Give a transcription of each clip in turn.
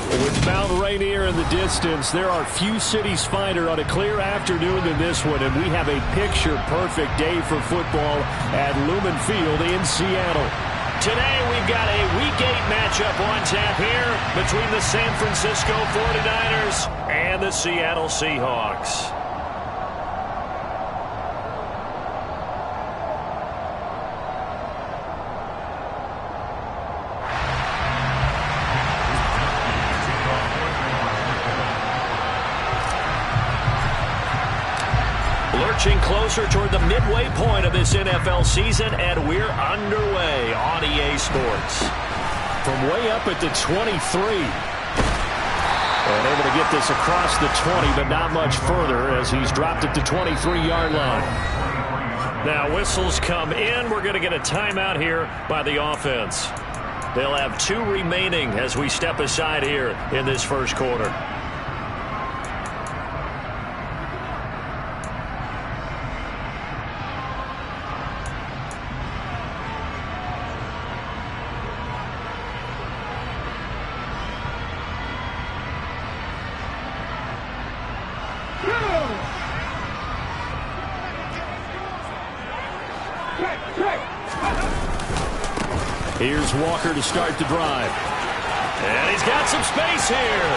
With Mount Rainier in the distance, there are few cities finer on a clear afternoon than this one, and we have a picture-perfect day for football at Lumen Field in Seattle. Today, we've got a Week 8 matchup on tap here between the San Francisco 49ers and the Seattle Seahawks. Lurching closer toward the midway point of this NFL season, and we're underway on EA Sports. From way up at the 23. And able to get this across the 20, but not much further as he's dropped at the 23-yard line. Now whistles come in. We're going to get a timeout here by the offense. They'll have 2 remaining as we step aside here in this first quarter. Here's Walker to start the drive. And he's got some space here.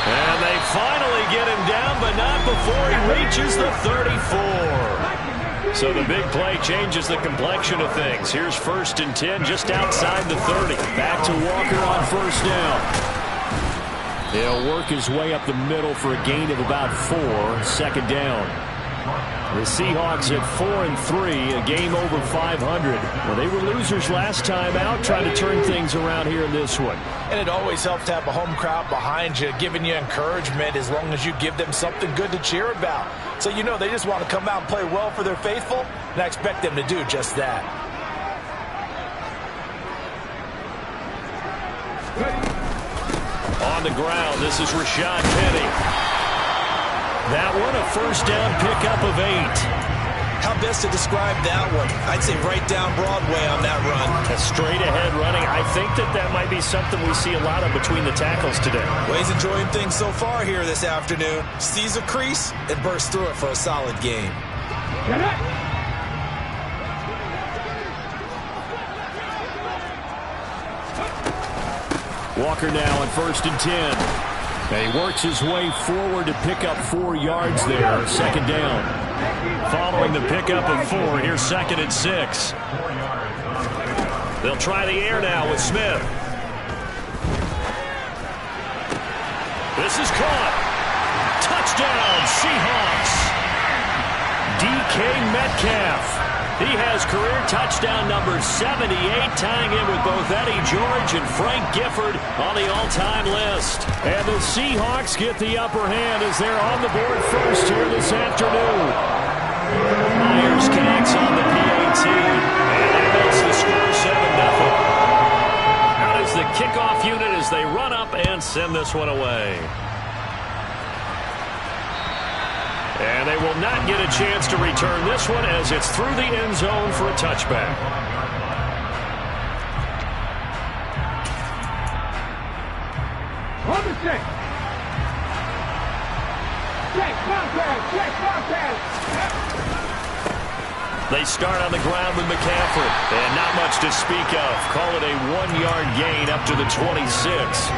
And they finally get him down, but not before he reaches the 34. So the big play changes the complexion of things. Here's 1st and 10 just outside the 30. Back to Walker on 1st down. He'll work his way up the middle for a gain of about 4. 2nd down. The Seahawks at 4-3, a game over 500. Well, they were losers last time out, trying to turn things around here in this one. And it always helps to have a home crowd behind you, giving you encouragement as long as you give them something good to cheer about. So you know they just want to come out and play well for their faithful, and I expect them to do just that. On the ground, this is Rashad Penny. That one, a 1st down pickup of 8. How best to describe that one? I'd say right down Broadway on that run. A straight-ahead running. I think that might be something we see a lot of between the tackles today. Well, he's enjoying things so far here this afternoon. Sees a crease and bursts through it for a solid game. Walker now on 1st and 10. And he works his way forward to pick up 4 yards there. 2nd down. Following the pickup of 4, here's 2nd and 6. They'll try the air now with Smith. This is caught. Touchdown, Seahawks. DK Metcalf. He has career touchdown number 78, tying in with both Eddie George and Frank Gifford on the all-time list. And the Seahawks get the upper hand as they're on the board first here this afternoon. Myers connects on the PAT, and that makes the score 7-0. Out is the kickoff unit as they run up and send this one away. And they will not get a chance to return this one as it's through the end zone for a touchback. On the check. They start on the ground with McCaffrey. And not much to speak of. Call it a 1-yard gain up to the 26.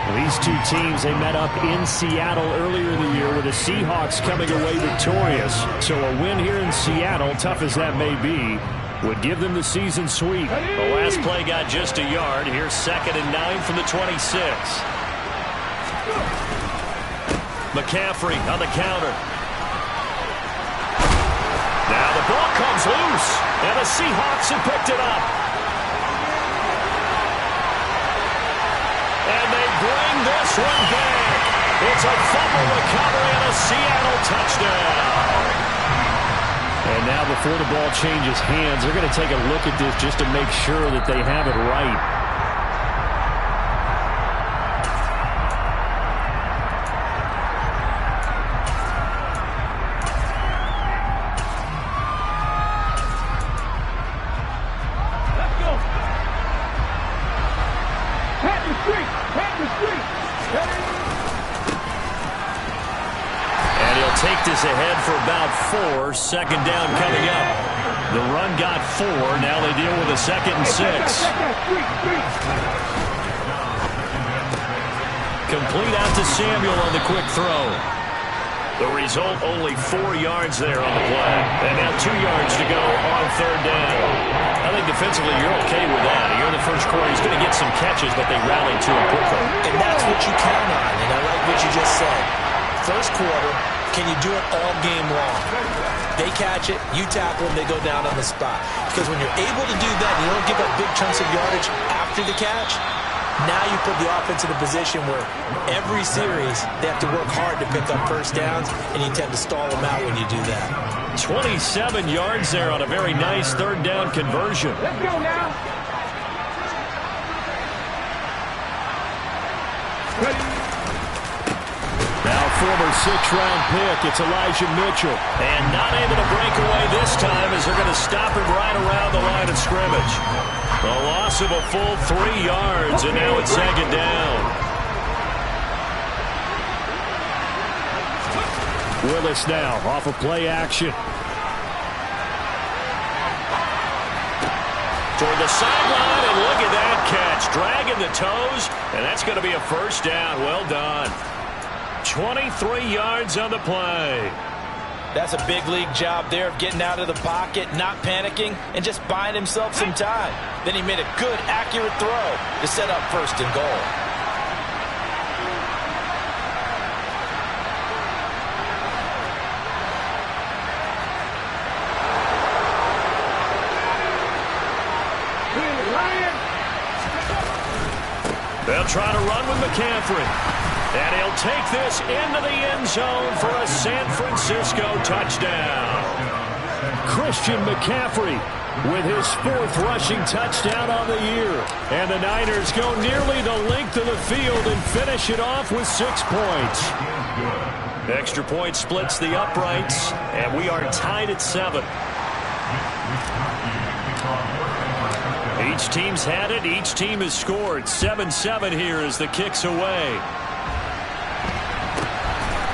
These two teams, they met up in Seattle earlier in the year with the Seahawks coming away victorious. So a win here in Seattle, tough as that may be, would give them the season sweep. The last play got just a yard. Here's 2nd and 9 from the 26. McCaffrey on the counter. Now the ball comes loose, and the Seahawks have picked it up. And they bring this one back. It's a fumble recovery and a Seattle touchdown. And now before the ball changes hands, they're going to take a look at this just to make sure that they have it right. is ahead for about 4. Second down coming up. The run got 4. Now they deal with a 2nd and 6. Complete out to Samuel on the quick throw. The result, only 4 yards there on the play. And now 2 yards to go on 3rd down. I think defensively you're okay with that. Here in the first quarter, he's going to get some catches, but they rallied to him quickly. And that's what you count on, and I like what you just said. First quarter, can you do it all game long? They catch it, you tackle them, they go down on the spot. Because when you're able to do that, and you don't give up big chunks of yardage after the catch, now you put the offense in a position where every series they have to work hard to pick up first downs, and you tend to stall them out when you do that. 27 yards there on a very nice 3rd down conversion. Let's go now. Now former 6th-round pick, it's Elijah Mitchell. And not able to break away this time as they're going to stop him right around the line of scrimmage. A loss of a full 3 yards, and now it's 2nd down. Willis now off of play action. Toward the sideline, and look at that catch. Dragging the toes, and that's going to be a 1st down. Well done. 23 yards on the play. That's a big league job there of getting out of the pocket, not panicking, and just buying himself some time. Then he made a good, accurate throw to set up 1st and goal. They'll try to run with McCaffrey. And he'll take this into the end zone for a San Francisco touchdown. Christian McCaffrey with his 4th rushing touchdown on the year. And the Niners go nearly the length of the field and finish it off with 6 points. Extra point splits the uprights, and we are tied at 7. Each team's had it. Each team has scored. 7-7 here as the kick's away.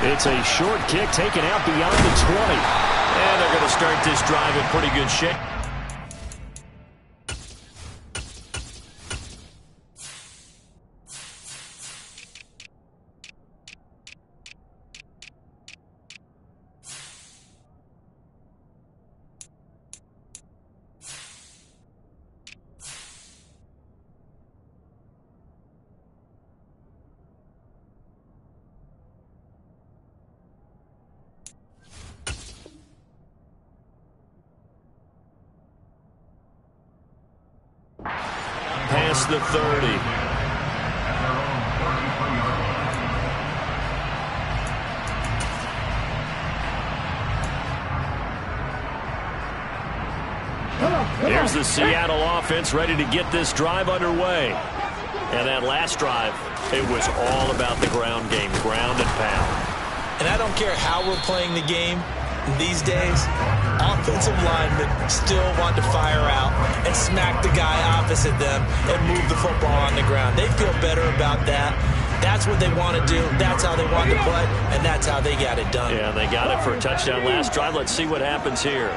It's a short kick taken out beyond the 20. And they're going to start this drive in pretty good shape. Past the 30. Here's the Seattle offense ready to get this drive underway. And that last drive, it was all about the ground game, ground and pound. And I don't care how we're playing the game these days, offensive linemen still want to fire out and smack the guy opposite them and move the football on the ground. They feel better about that. That's what they want to do. That's how they want to play, and that's how they got it done. Yeah, they got it for a touchdown last drive. Let's see what happens here.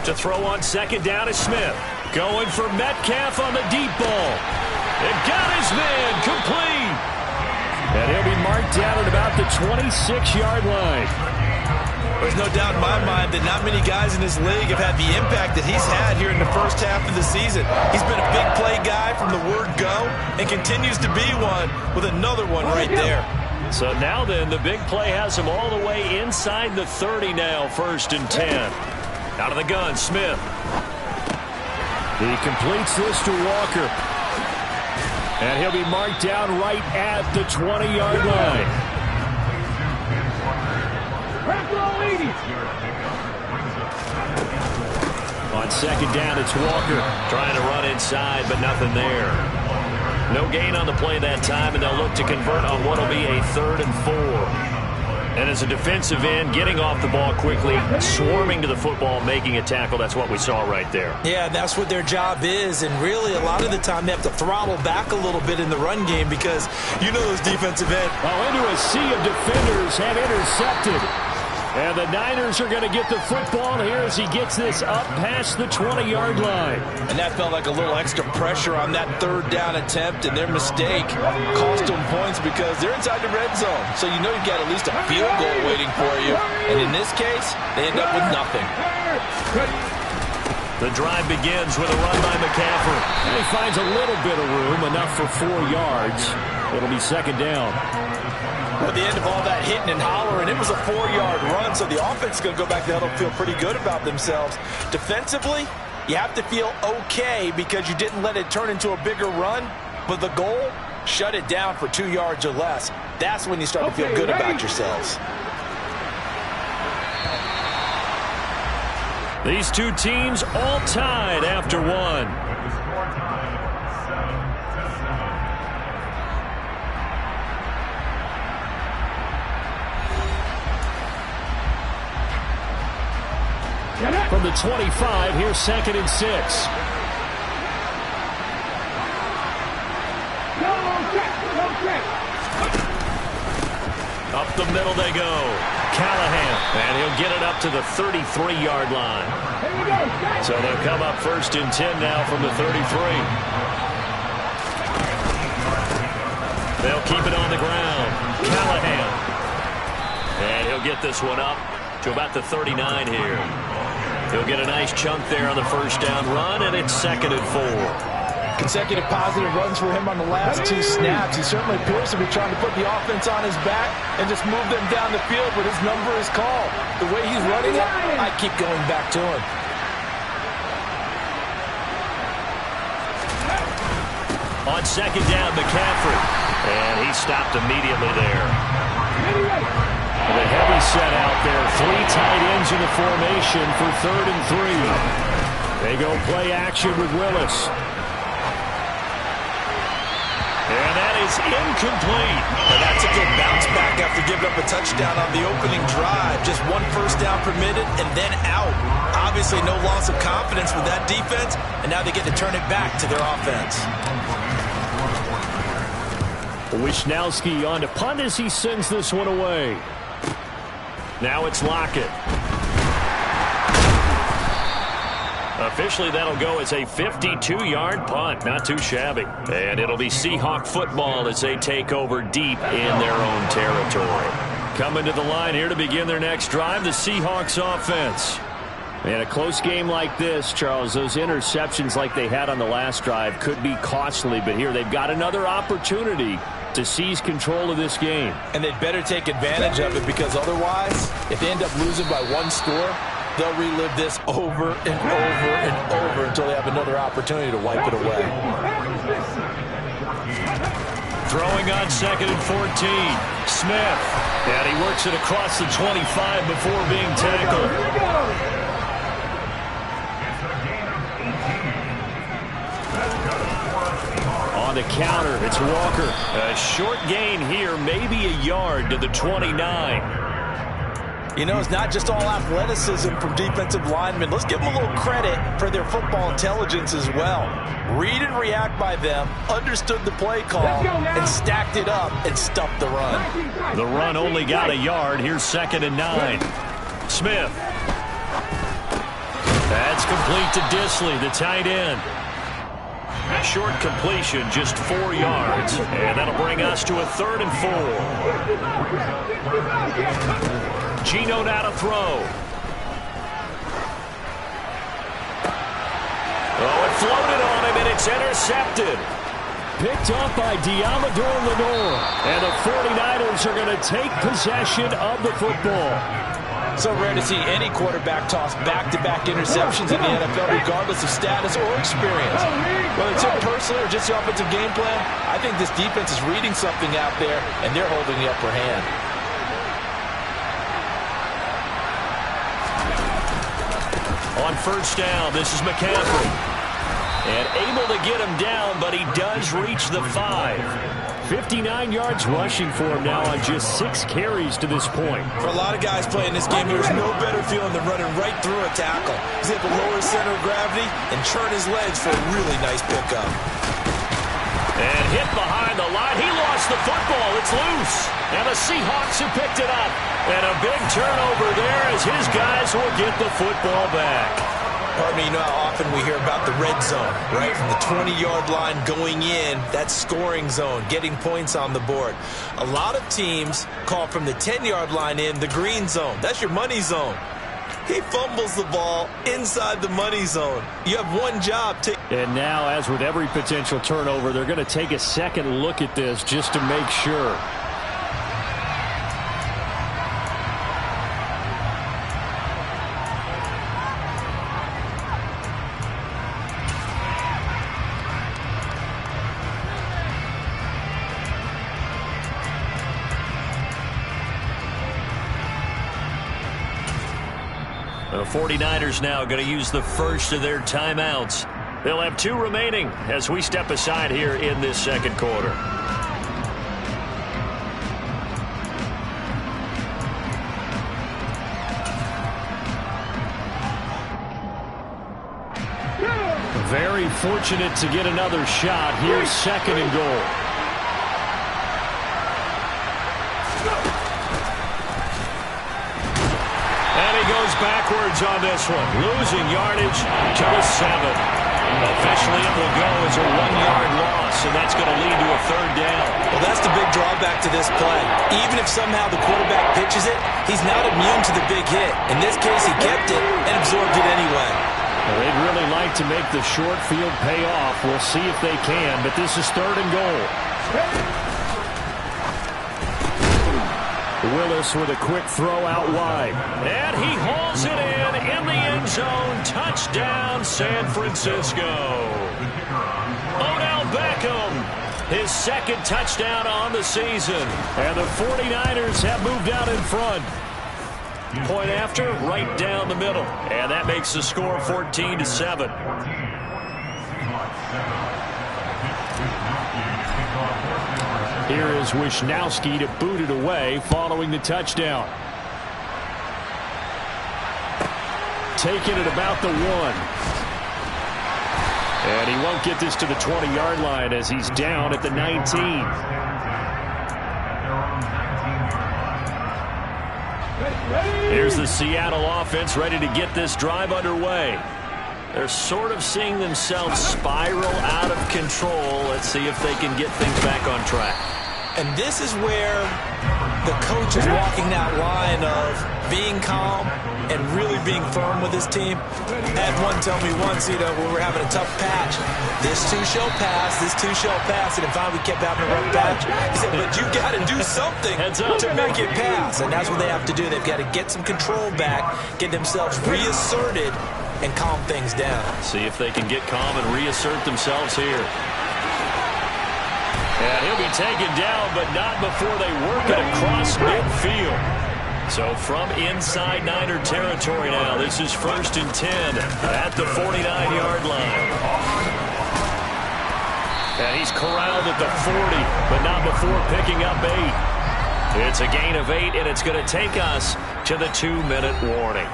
To throw on 2nd down is Smith. Going for Metcalf on the deep ball. It got his man complete. And he'll be marked down at about the 26-yard line. There's no doubt in my mind that not many guys in this league have had the impact that he's had here in the first half of the season. He's been a big play guy from the word go and continues to be one with another one right there. So now then, the big play has him all the way inside the 30 now, 1st and 10. Out of the gun, Smith. He completes this to Walker. And he'll be marked down right at the 20-yard line. On 2nd down, it's Walker trying to run inside, but nothing there. No gain on the play that time, and they'll look to convert on what will be a 3rd and 4. And as a defensive end, getting off the ball quickly, swarming to the football, making a tackle, that's what we saw right there. Yeah, that's what their job is, and really a lot of the time they have to throttle back a little bit in the run game because you know those defensive ends. Into a sea of defenders have intercepted. And the Niners are going to get the football here as he gets this up past the 20-yard line. And that felt like a little extra pressure on that third down attempt, and their mistake cost them points because they're inside the red zone. So you know you've got at least a field goal waiting for you. And in this case, they end up with nothing. The drive begins with a run by McCaffrey. And he finds a little bit of room, enough for 4 yards. It'll be second down. At the end of all that hitting and hollering, it was a 4-yard run, so the offense is going to go back to huddle and feel pretty good about themselves. Defensively, you have to feel okay because you didn't let it turn into a bigger run, but the goal, shut it down for 2 yards or less. That's when you start to feel good about yourselves. These two teams all tied after one. From the 25, here's 2nd and 6. Up the middle they go. Callahan, and he'll get it up to the 33-yard line. So they'll come up 1st and 10 now from the 33. They'll keep it on the ground. Callahan. And he'll get this one up to about the 39 here. He'll get a nice chunk there on the first down run, and it's 2nd and 4. Consecutive positive runs for him on the last 2 snaps. He certainly appears to be trying to put the offense on his back and just move them down the field, but his number is called. The way he's running it, I keep going back to him. On 2nd down, McCaffrey. And he stopped immediately there. The heavy set out there. 3 tight ends in the formation for 3rd and 3. They go play action with Willis. And that is incomplete. And that's a good bounce back after giving up a touchdown on the opening drive. Just 1 first down permitted and then out. Obviously no loss of confidence with that defense, and now they get to turn it back to their offense. Wisnowski on to punt as he sends this one away. Now it's Lockett. Officially, that'll go as a 52-yard punt. Not too shabby. And it'll be Seahawk football as they take over deep in their own territory. Coming to the line here to begin their next drive, the Seahawks offense. And a close game like this, Charles, those interceptions like they had on the last drive could be costly. But here they've got another opportunity to seize control of this game. And they'd better take advantage of it because otherwise, if they end up losing by 1 score, they'll relive this over and over and over until they have another opportunity to wipe it away. Throwing on 2nd and 14. Smith. And he works it across the 25 before being tackled. On the counter, it's Walker. A short gain here, maybe a yard to the 29. You know, it's not just all athleticism from defensive linemen. Let's give them a little credit for their football intelligence as well. Read and react by them, understood the play call, and stacked it up and stuffed the run. The run only got a yard. Here's 2nd and 9. Smith. That's complete to Disley, the tight end. Short completion, just 4 yards. And that'll bring us to a 3rd and 4. Gino now to throw. Oh, it floated on him, and it's intercepted. Picked up by Diamador Lenore. And the 49ers are going to take possession of the football. So rare to see any quarterback toss back-to-back interceptions in the NFL, regardless of status or experience. Whether it's him personally or just the offensive game plan, I think this defense is reading something out there, and they're holding the upper hand. On 1st down, this is McCaffrey. And able to get him down, but he does reach the 5. 59 yards rushing for him now on just 6 carries to this point. For a lot of guys playing this game, there's no better feeling than running right through a tackle. He's able to lower his center of gravity and churn his legs for a really nice pickup. And hit behind the line. He lost the football. It's loose. And the Seahawks have picked it up. And a big turnover there as his guys will get the football back. Pardon me, you know how often we hear about the red zone, right? From the 20-yard line going in, that scoring zone, getting points on the board. A lot of teams call from the 10-yard line in the green zone. That's your money zone. He fumbles the ball inside the money zone. You have one job. And now, as with every potential turnover, they're going to take a second look at this just to make sure. The 49ers now going to use the first of their timeouts. They'll have 2 remaining as we step aside here in this second quarter. Very fortunate to get another shot. Here's second and goal. Backwards on this one, losing yardage to the 7. Officially, it will go as a 1-yard loss, and that's going to lead to a 3rd down. Well, that's the big drawback to this play. Even if somehow the quarterback pitches it, he's not immune to the big hit. In this case, he kept it and absorbed it anyway. Well, they'd really like to make the short field pay off. We'll see if they can, but this is 3rd and goal. Willis with a quick throw out wide. And he hauls it in the end zone. Touchdown, San Francisco. Odell Beckham, his 2nd touchdown on the season. And the 49ers have moved out in front. Point after, right down the middle. And that makes the score 14-7. Here is Wisnowski to boot it away following the touchdown. Taking it about the 1. And he won't get this to the 20-yard line as he's down at the 19. Here's the Seattle offense ready to get this drive underway. They're sort of seeing themselves spiral out of control. Let's see if they can get things back on track. And this is where the coach is walking that line of being calm and really being firm with his team. I had one tell me once, when we were having a tough patch, this too shall pass, this too shall pass, and finally we kept having a rough patch. He said, but you got to do something to make it pass, and that's what they have to do. They've got to get some control back, get themselves reasserted, and calm things down. See if they can get calm and reassert themselves here. And he'll be taken down, but not before they work it across midfield. So from inside Niner territory now, this is 1st and 10 at the 49-yard line. And he's corralled at the 40, but not before picking up 8. It's a gain of 8, and it's going to take us to the 2-minute warning.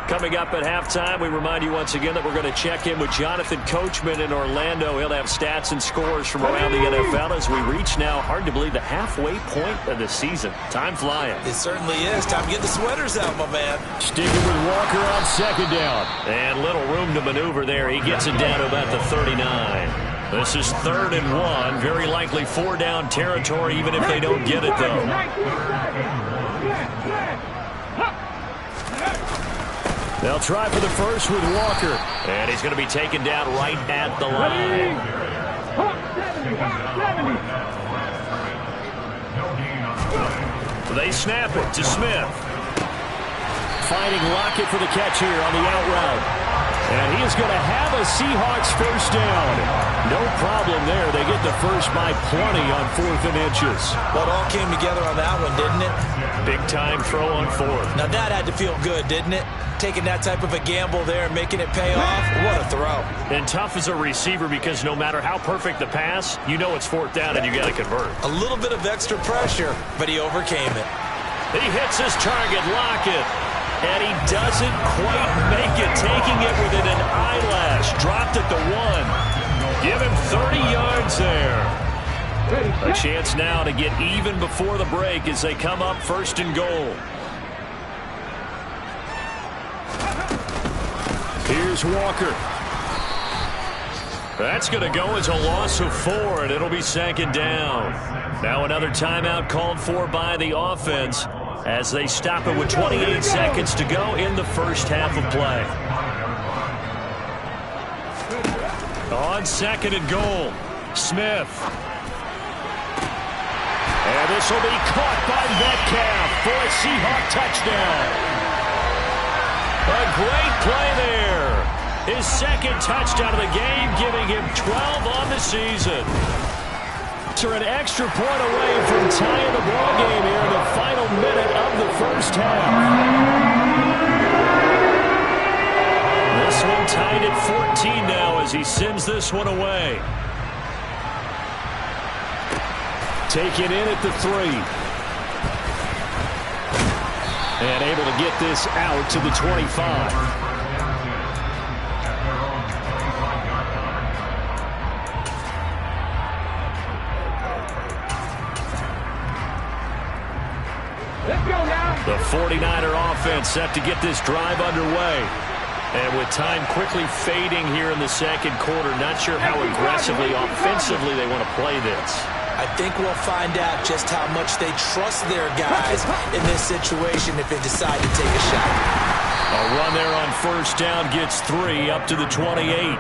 Coming up at halftime, we remind you once again that we're going to check in with Jonathan Coachman in Orlando. He'll have stats and scores from around the NFL as we reach now, hard to believe, the halfway point of the season. Time flying. It certainly is. Time to get the sweaters out, my man. Sticking with Walker on 2nd down. And little room to maneuver there. He gets it down to about the 39. This is 3rd and 1. Very likely 4-down territory, even if they don't get it, though. They'll try for the first with Walker. And he's going to be taken down right at the line. They snap it to Smith. Finding Lockett for the catch here on the out route. And he is going to have a Seahawks 1st down. No problem there. They get the first by plenty on 4th and inches. Well, it all came together on that one, didn't it? Big time throw on 4th. Now that had to feel good, didn't it? Taking that type of a gamble there and making it pay off. What a throw. And tough as a receiver because no matter how perfect the pass, you know it's 4th down and you got to convert. A little bit of extra pressure, but he overcame it. He hits his target, Lockett. And he doesn't quite make it, taking it within an eyelash. Dropped at the 1. Give him 30 yards A chance now to get even before the break as they come up 1st and goal. Here's Walker. That's going to go as a loss of 4, and it'll be 2nd down. Now another timeout called for by the offense as they stop it with 28 seconds to go in the first half of play. On 2nd and goal, Smith. And this will be caught by Metcalf for a Seahawk touchdown. A great play there. His 2nd touchdown of the game, giving him 12 on the season. Are an extra point away from tying the ball game here in the final minute of the first half. This one tied at 14 now as he sends this one away. Taken in at the 3. And able to get this out to the 25. The 49er offense set to get this drive underway. And with time quickly fading here in the 2nd quarter, not sure how aggressively, offensively they want to play this. I think we'll find out just how much they trust their guys in this situation if they decide to take a shot. A run there on 1st down gets 3 up to the 28.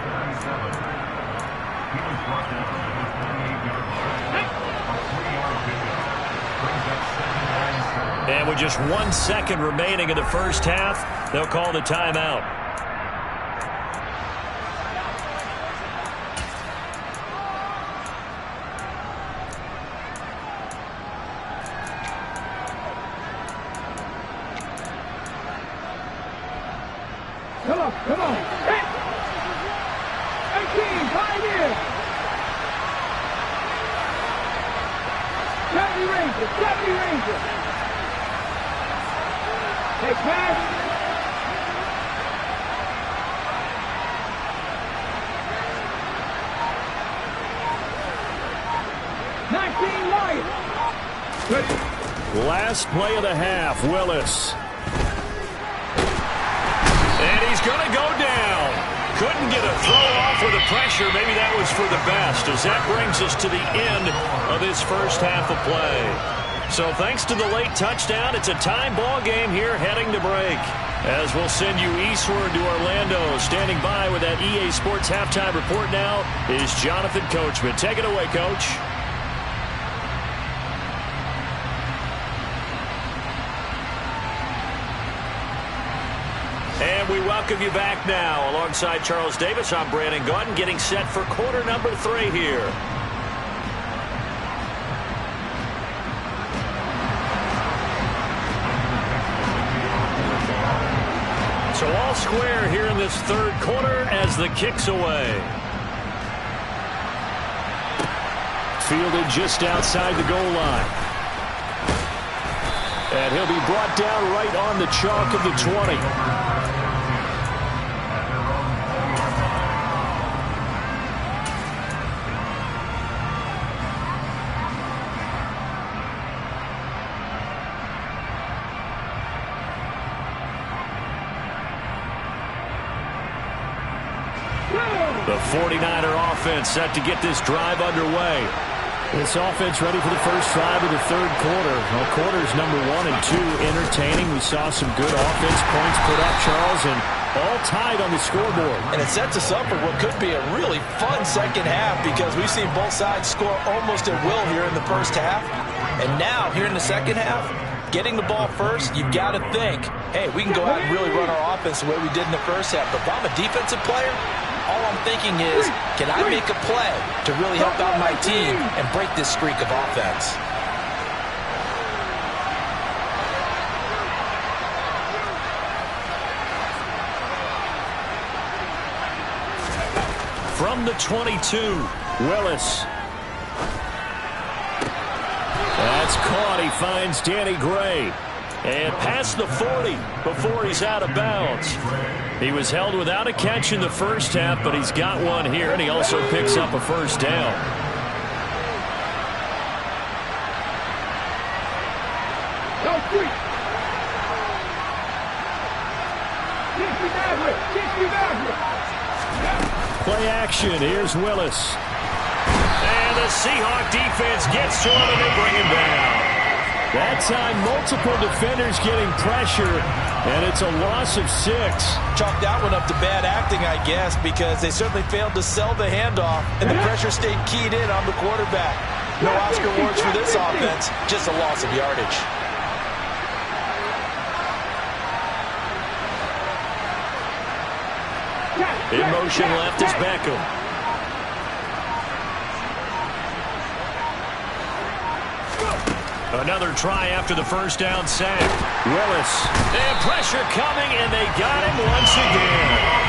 And with just 1 second remaining in the first half, they'll call the timeout. Come on. 18, Pioneer. 70 Rangers. Take pass. Last play of the half, Willis. And he's going to go down. Couldn't get a throw off with the pressure. Maybe that was for the best, as that brings us to the end of this first half of play. So thanks to the late touchdown, it's a tie ball game here heading to break. As we'll send you eastward to Orlando. Standing by with that EA Sports halftime report now is Jonathan Coachman. Take it away, Coach. And we welcome you back now. Alongside Charles Davis, I'm Brandon Gaudin, getting set for quarter number 3 here. So all square here in this third quarter as the kick's away. Fielded just outside the goal line. And he'll be brought down right on the chalk of the 20. The 49er offense set to get this drive underway. This offense ready for the first drive of the third quarter. Well, quarters number 1 and 2 entertaining. We saw some good offense points put up, Charles, and all tied on the scoreboard. And it sets us up for what could be a really fun second half because we've seen both sides score almost at will here in the first half. And now, here in the second half, getting the ball first, you've got to think, hey, we can go out and really run our offense the way we did in the first half. But if I'm a defensive player, all I'm thinking is, can I make a play to really help out my team and break this streak of offense? From the 22, Willis. That's caught. He finds Danny Gray. And past the 40 before he's out of bounds. He was held without a catch in the first half, but he's got one here, and he also picks up a first down. street. Play action. Here's Willis. And the Seahawk defense gets to him, and they bring him down. That time, multiple defenders getting pressure, and it's a loss of 6. Chalk that one up to bad acting, I guess, because they certainly failed to sell the handoff, and the pressure stayed keyed in on the quarterback. No Oscar awards for this offense, just a loss of yardage. In motion left is Beckham. Another try after the first down sack. Willis. And pressure coming, and they got him once again.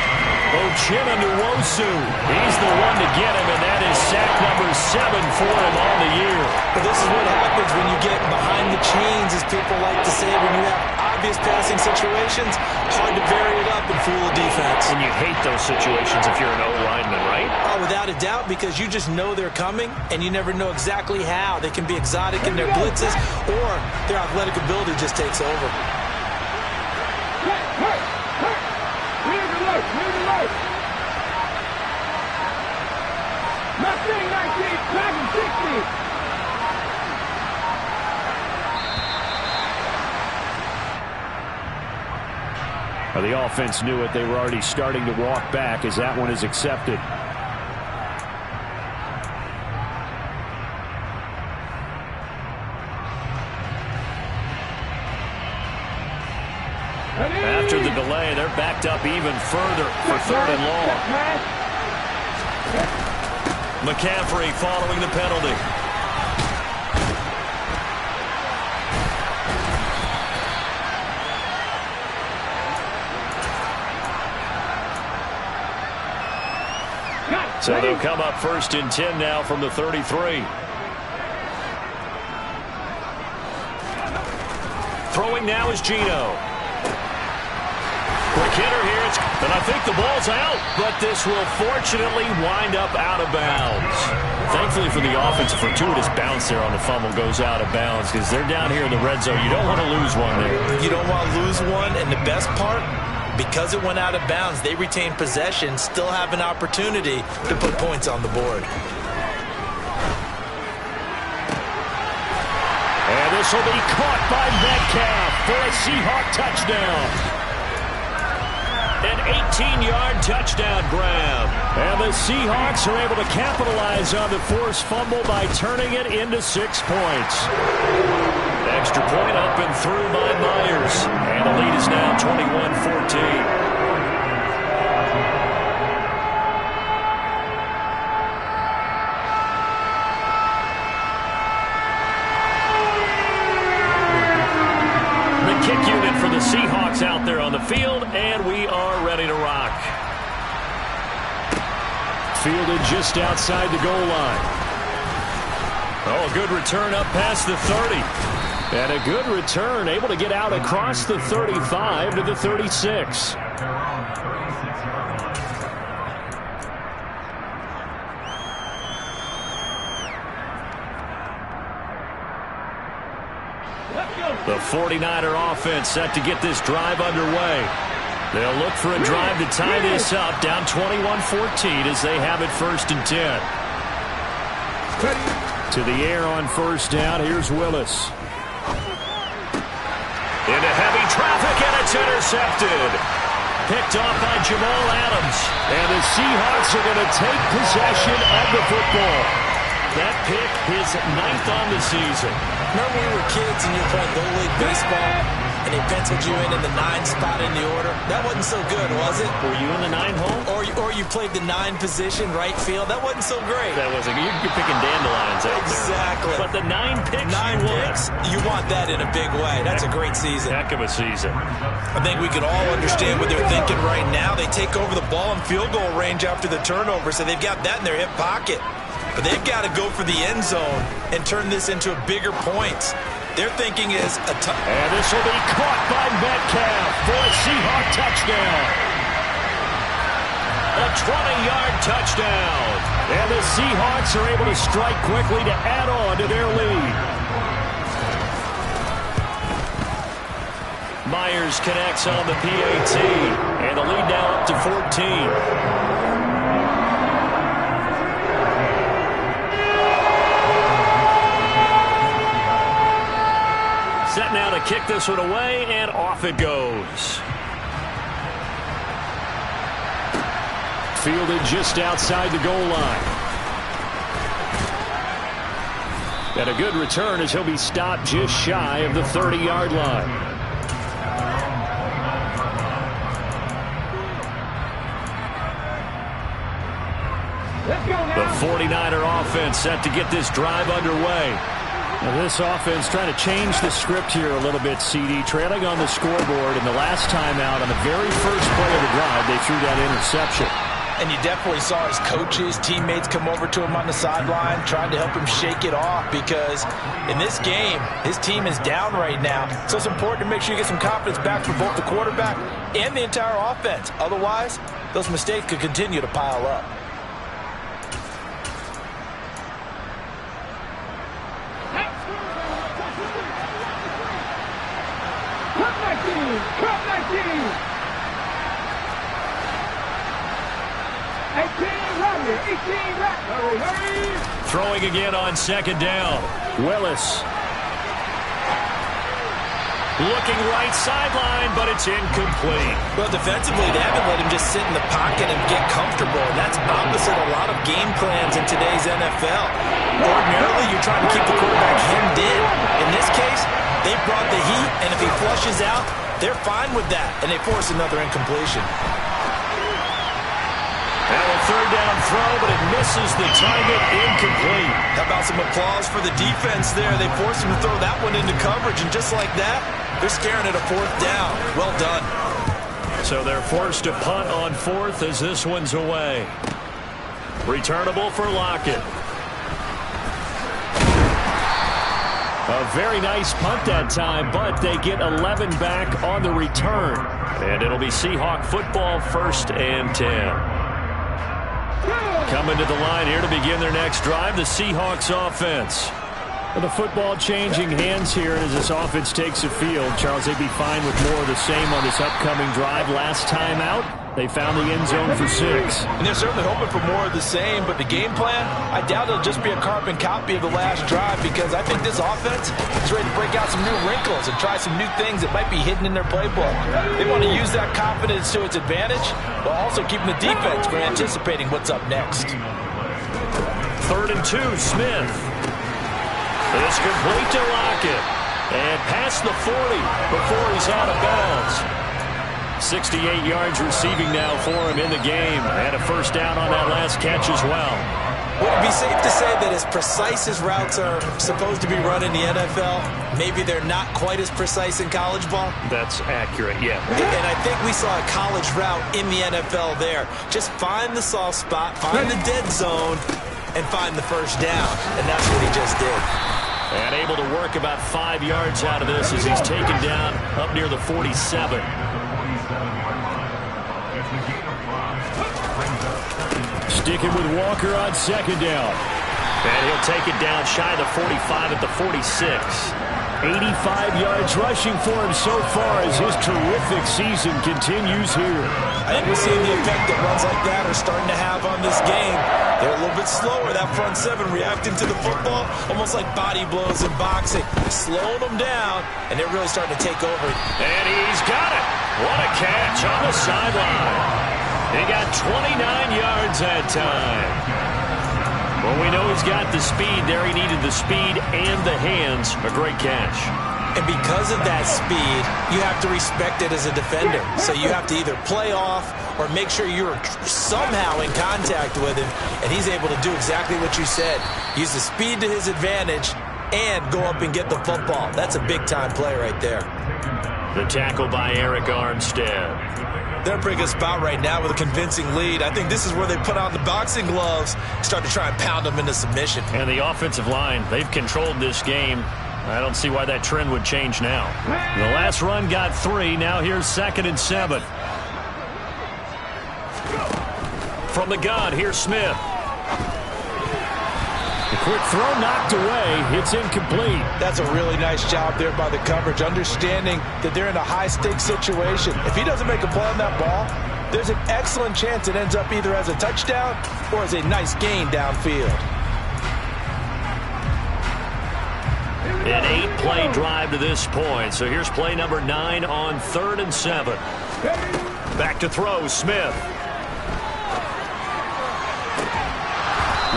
Ochena Nwosu. He's the one to get him, and that is sack number 7 for him on the year. But this is what happens when you get behind the chains, as people like to say, when you have obvious passing situations. Hard to vary it up and fool a defense. And you hate those situations if you're an O-lineman, right? Oh, without a doubt, because you just know they're coming, and you never know exactly how. They can be exotic in their blitzes, or their athletic ability just takes over. Mustang 19, Dragon 60. Well, the offense knew it. They were already starting to walk back as that one is accepted. After the delay, they're backed up even further for 3rd and long. McCaffrey following the penalty. So they'll come up 1st and 10 now from the 33. Throwing now is Geno. Quick hitter here, and I think the ball's out, but this will fortunately wind up out of bounds. Thankfully for the offense, a fortuitous bounce there on the fumble goes out of bounds because they're down here in the red zone. You don't want to lose one there. You don't want to lose one, and the best part, because it went out of bounds, they retain possession, still have an opportunity to put points on the board. And this will be caught by Metcalf for a Seahawk touchdown. An 18-yard touchdown grab. And the Seahawks are able to capitalize on the forced fumble by turning it into 6 points. Extra point up and through by Myers. And the lead is now 21-14. Kick unit for the Seahawks out there on the field, and we are ready to rock. Fielded just outside the goal line. Oh, a good return up past the 30. And a good return, able to get out across the 35 to the 36. The 49er offense set to get this drive underway. They'll look for a drive to tie this up, down 21-14 as they have it 1st and 10. To the air on 1st down, here's Willis. Into heavy traffic, and it's intercepted. Picked off by Jamal Adams. And the Seahawks are going to take possession of the football. That pick, his 9th on the season. Remember when we were kids and you were playing Little League Baseball and they penciled you in the 9 spot in the order? That wasn't so good, was it? Were you in the 9 hole? Or you played the 9 position, right field? That wasn't so great. That wasn't. You're picking dandelions out exactly. There. But the 9 picks, you want that in a big way. That's a great season. Heck of a season. I think we can all understand what they're thinking right now. They take over the ball in field goal range after the turnover, so they've got that in their hip pocket. But they've got to go for the end zone and turn this into a bigger point. Their thinking is a and this will be caught by Metcalf for a Seahawk touchdown. A 20-yard touchdown. And the Seahawks are able to strike quickly to add on to their lead. Myers connects on the PAT, and the lead now up to 14. Set now to kick this one away, and off it goes. Fielded just outside the goal line. And a good return as he'll be stopped just shy of the 30-yard line. The 49er offense set to get this drive underway. Now this offense trying to change the script here a little bit, CD. Trailing on the scoreboard, and the last time out on the very first play of the drive, they threw that interception. And you definitely saw his coaches, teammates come over to him on the sideline, trying to help him shake it off, because in this game, his team is down right now. So it's important to make sure you get some confidence back for both the quarterback and the entire offense. Otherwise, those mistakes could continue to pile up. Throwing again on second down. Willis. Looking right sideline, but it's incomplete. Well, defensively, they haven't let him just sit in the pocket and get comfortable. That's opposite a lot of game plans in today's NFL. Ordinarily, you're trying to keep the quarterback hemmed in. In this case, they brought the heat, and if he flushes out, they're fine with that, and they force another incompletion. Now a third down throw, but it misses the target, incomplete. How about some applause for the defense there? They forced him to throw that one into coverage, and just like that, they're staring at a fourth down. Well done. So they're forced to punt on fourth as this one's away. Returnable for Lockett. A very nice punt that time, but they get 11 back on the return. And it'll be Seahawk football, 1st and 10. Coming to the line here to begin their next drive, the Seahawks offense. Well, the football changing hands here as this offense takes the field. Charles, they'd be fine with more of the same on this upcoming drive. Last time out, they found the end zone for 6. And they're certainly hoping for more of the same, but the game plan, I doubt it'll just be a carbon copy of the last drive, because I think this offense is ready to break out some new wrinkles and try some new things that might be hidden in their playbook. They want to use that confidence to its advantage, while also keeping the defense from anticipating what's up next. 3rd and 2, Smith. It's complete to Lockett. And past the 40 before he's out of bounds. 68 yards receiving now for him in the game. And a first down on that last catch as well. Would it be safe to say that as precise as routes are supposed to be run in the NFL, maybe they're not quite as precise in college ball? That's accurate, yeah. And I think we saw a college route in the NFL there. Just find the soft spot, find the dead zone, and find the first down. And that's what he just did. And able to work about 5 yards out of this as he's taken down up near the 47. Sticking with Walker on second down. And he'll take it down shy of the 45 at the 46. 85 yards rushing for him so far as his terrific season continues here. I think we're seeing the effect that runs like that are starting to have on this game. They're a little bit slower, that front seven reacting to the football, almost like body blows in boxing. Slowing them down, and they're really starting to take over. And he's got it. What a catch on the sideline. He got 29 yards that time. Well, we know he's got the speed there. He needed the speed and the hands. A great catch. And because of that speed, you have to respect it as a defender. So you have to either play off or make sure you're somehow in contact with him. And he's able to do exactly what you said. Use the speed to his advantage and go up and get the football. That's a big-time play right there. The tackle by Eric Armstead. They're in a pretty good spot right now with a convincing lead. I think this is where they put on the boxing gloves, start to try and pound them into submission. And the offensive line, they've controlled this game. I don't see why that trend would change now. The last run got 3. Now here's 2nd and 7. From the gun, here's Smith. The quick throw knocked away. It's incomplete. That's a really nice job there by the coverage, understanding that they're in a high-stakes situation. If he doesn't make a play on that ball, there's an excellent chance it ends up either as a touchdown or as a nice gain downfield. An 8-play drive to this point. So here's play number 9 on 3rd and 7. Back to throw, Smith.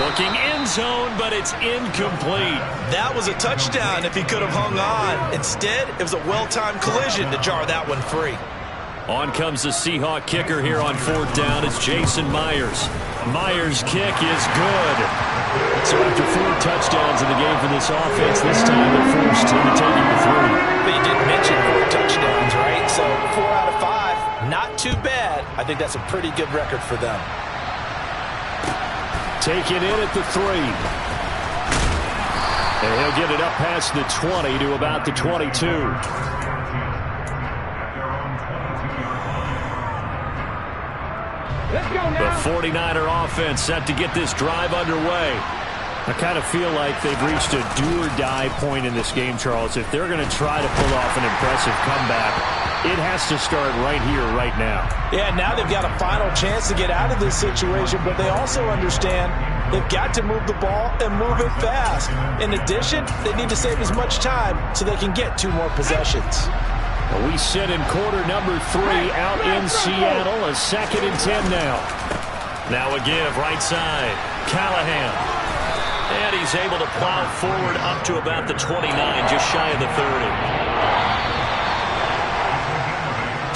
Looking end zone, but it's incomplete. That was a touchdown if he could have hung on. Instead, it was a well-timed collision to jar that one free. On comes the Seahawk kicker here on 4th down. It's Jason Myers. Myers' kick is good. So after 4 touchdowns in the game for this offense, this time they're forced into taking the 3. But you didn't mention 4 touchdowns, right? So 4 out of 5, not too bad. I think that's a pretty good record for them. Taken in at the 3. And he'll get it up past the 20 to about the 22. The 49er offense set to get this drive underway. I kind of feel like they've reached a do-or-die point in this game, Charles. If they're going to try to pull off an impressive comeback, it has to start right here, right now. Yeah, now they've got a final chance to get out of this situation, but they also understand they've got to move the ball and move it fast. In addition, they need to save as much time so they can get 2 more possessions. We sit in quarter number 3 out in Seattle. A 2nd and 10 now. Now a give right side. Callahan. And he's able to plow forward up to about the 29, just shy of the 30.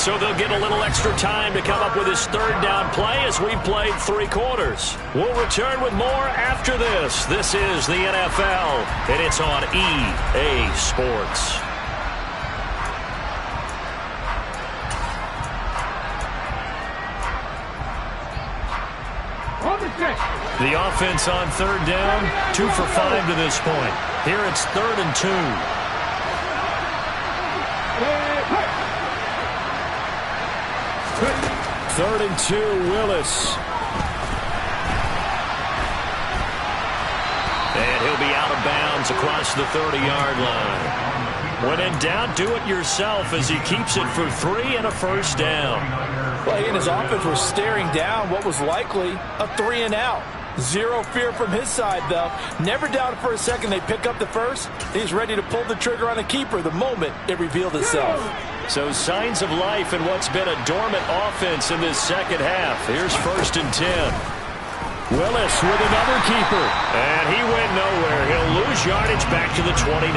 So they'll get a little extra time to come up with his 3rd down play as we've played 3 quarters. We'll return with more after this. This is the NFL, and it's on EA Sports. The offense on 3rd down, 2 for 5 to this point. Here it's 3rd and 2. 3rd and 2, Willis. And he'll be out of bounds across the 30-yard line. When in doubt, do it yourself as he keeps it for 3 and a 1st down. Well, he and his offense were staring down what was likely a 3 and out. Zero fear from his side, though. Never doubted for a second they pick up the first. He's ready to pull the trigger on a keeper the moment it revealed itself. So signs of life in what's been a dormant offense in this second half. Here's 1st and 10. Willis with another keeper. And he went nowhere. He'll lose yardage back to the 29.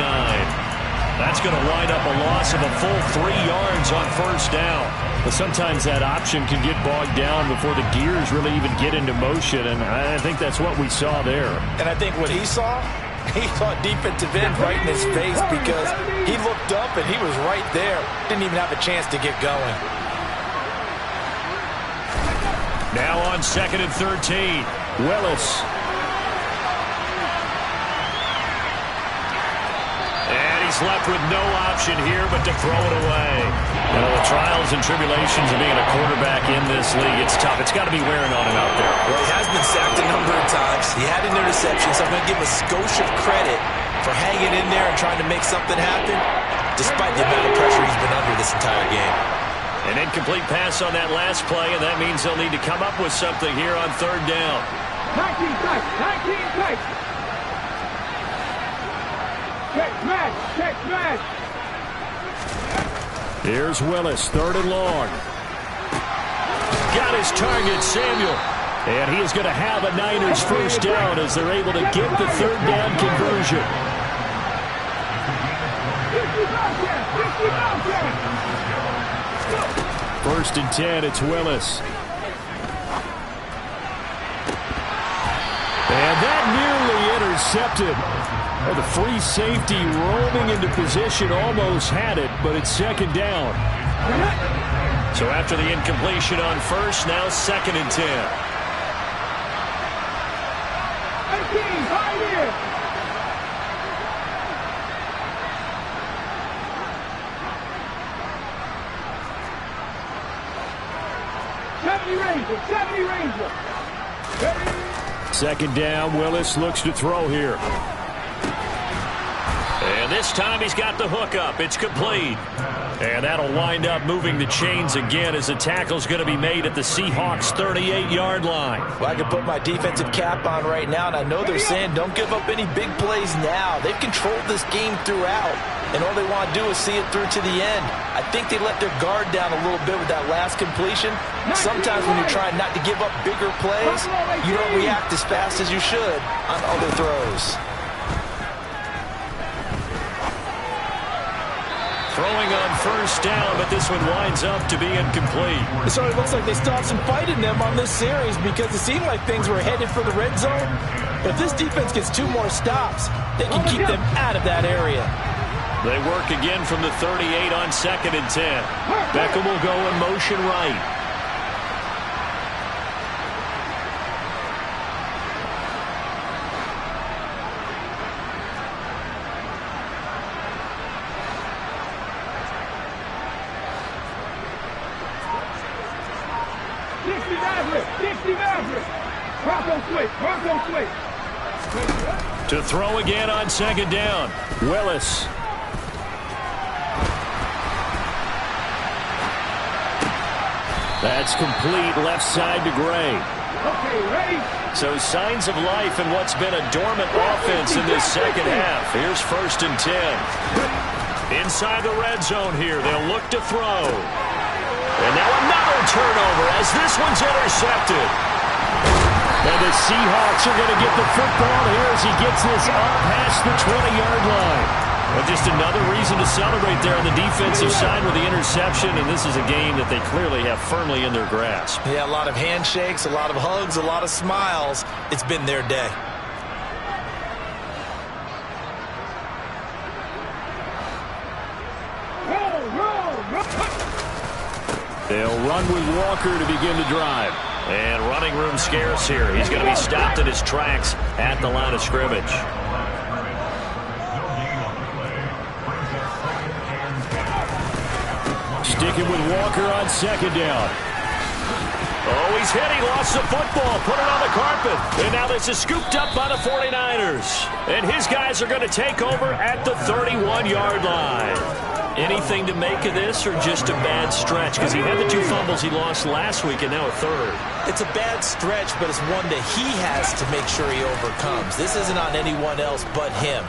That's going to wind up a loss of a full 3 yards on 1st down. But sometimes that option can get bogged down before the gears really even get into motion, and I think that's what we saw there. And I think what he saw defensive end right in his face because he looked up and he was right there. Didn't even have a chance to get going. Now on 2nd and 13. Willis. And he's left with no option here but to throw it away. You know, the trials and tribulations of being a quarterback in this league, it's tough. It's got to be wearing on him out there. Well, he has been sacked a number of times. He had an interception, so I'm going to give him a skosh of credit for hanging in there and trying to make something happen, despite the amount of pressure he's been under this entire game. An incomplete pass on that last play, and that means they'll need to come up with something here on 3rd down. 19 tights, 19 tights. Check smash, check smash. Here's Willis, 3rd and long. Got his target, Samuel. And he is going to have a Niners 1st down as they're able to get the 3rd down conversion. 1st and 10, it's Willis. And that nearly intercepted. Well, the free safety roaming into position almost had it, but it's 2nd down. So after the incompletion on 1st, now 2nd and 10. 18, right here. Second down, Willis looks to throw here. And this time he's got the hook up. It's complete. And that'll wind up moving the chains again as the tackle's going to be made at the Seahawks' 38-yard line. Well, I can put my defensive cap on right now, and I know they're saying don't give up any big plays now. They've controlled this game throughout, and all they want to do is see it through to the end. I think they let their guard down a little bit with that last completion. Sometimes when you're trying not to give up bigger plays, you don't react as fast as you should on other throws. Throwing on first down, but this one winds up to be incomplete. It sort of looks like they still have some fight in them on this series because it seemed like things were headed for the red zone. But if this defense gets 2 more stops, they can keep them out of that area. They work again from the 38 on 2nd and 10. Beckham will go in motion right. To throw again on 2nd down. Willis. That's complete left side to Gray. Okay, ready? So signs of life in what's been a dormant offense in this second half. Here's 1st and 10. Inside the red zone here. They'll look to throw. And now another turnover as this one's intercepted. And the Seahawks are going to get the football here as he gets this up past the 20-yard line. Well, just another reason to celebrate there on the defensive side with the interception, and this is a game that they clearly have firmly in their grasp. Yeah, a lot of handshakes, a lot of hugs, a lot of smiles. It's been their day. They'll run with Walker to begin the drive. And running room scarce here. He's going to be stopped in his tracks at the line of scrimmage. Sticking with Walker on 2nd down. Oh, he's hit. He lost the football. Put it on the carpet. And now this is scooped up by the 49ers. And his guys are going to take over at the 31-yard line. Anything to make of this or just a bad stretch? Because he had the 2 fumbles he lost last week and now a 3rd. It's a bad stretch, but it's one that he has to make sure he overcomes. This isn't on anyone else but him.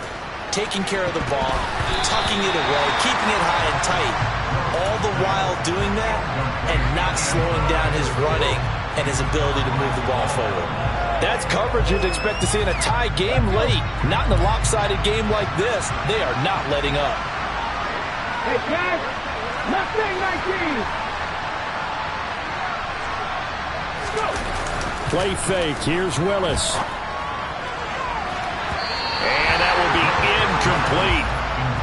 Taking care of the ball, tucking it away, keeping it high and tight. All the while doing that and not slowing down his running and his ability to move the ball forward. That's coverage you'd expect to see in a tie game late. Not in a lopsided game like this. They are not letting up. Hey, guys, nothing 19. Go. Play fake. Here's Willis. And that will be incomplete.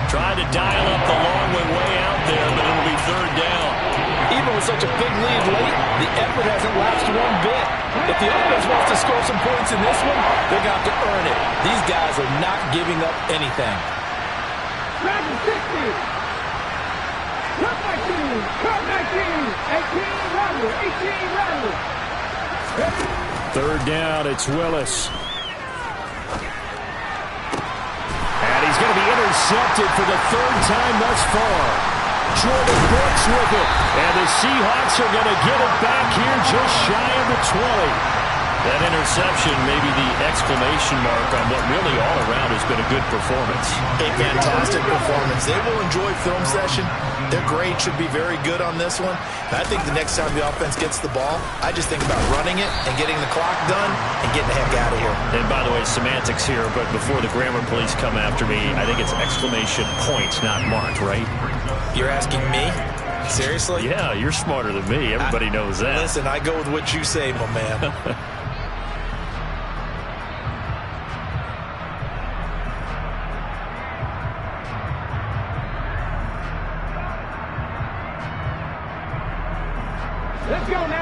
Tried to dial up the long way out there, but it'll be 3rd down. Even with such a big lead late, the effort hasn't lapsed one bit. If the offense wants to score some points in this one, they're going to have to earn it. These guys are not giving up anything. 60. Cut 19, cut 19, 18 rattle, 18 rattle. 3rd down, it's Willis. And he's going to be intercepted for the 3rd time thus far. Jordan Brooks with it. And the Seahawks are going to get it back here just shy of the 20. That interception may be the exclamation mark on what really all around has been a good performance. A fantastic performance. They will enjoy film session. Their grade should be very good on this one. And I think the next time the offense gets the ball, I just think about running it and getting the clock done and getting the heck out of here. And by the way, semantics here, but before the grammar police come after me, I think it's exclamation points, not marked, right? You're asking me? Seriously? Yeah, you're smarter than me. Everybody knows that. Listen, I go with what you say, my man.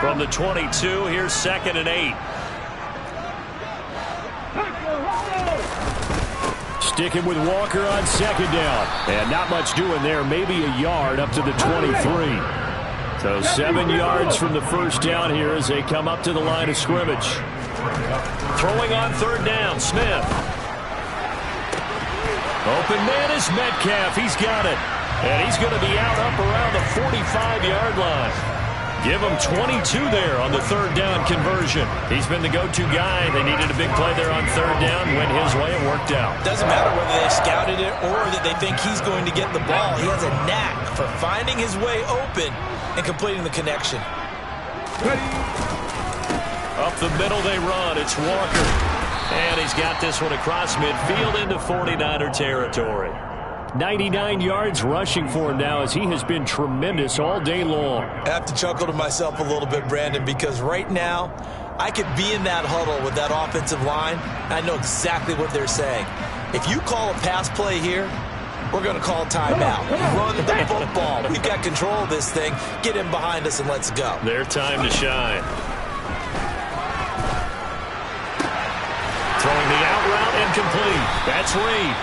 From the 22, here's 2nd and 8. Sticking with Walker on 2nd down. And not much doing there. Maybe a yard up to the 23. So 7 yards from the first down here as they come up to the line of scrimmage. Throwing on third down, Smith. Open man is Metcalf. He's got it. And he's going to be out up around the 45-yard line. Give him 22 there on the third down conversion. He's been the go-to guy. They needed a big play there on third down. Went his way. It worked out. Doesn't matter whether they scouted it or that they think he's going to get the ball. He has a knack for finding his way open and completing the connection. Up the middle they run. It's Walker. And he's got this one across midfield into 49er territory. 99 yards rushing for him now as he has been tremendous all day long. I have to chuckle to myself a little bit, Brandon, because right now I could be in that huddle with that offensive line. I know exactly what they're saying. If you call a pass play here, we're going to call timeout. Run the football. We've got control of this thing. Get in behind us and let's go. Their time to shine. Throwing the out route incomplete. That's Reed.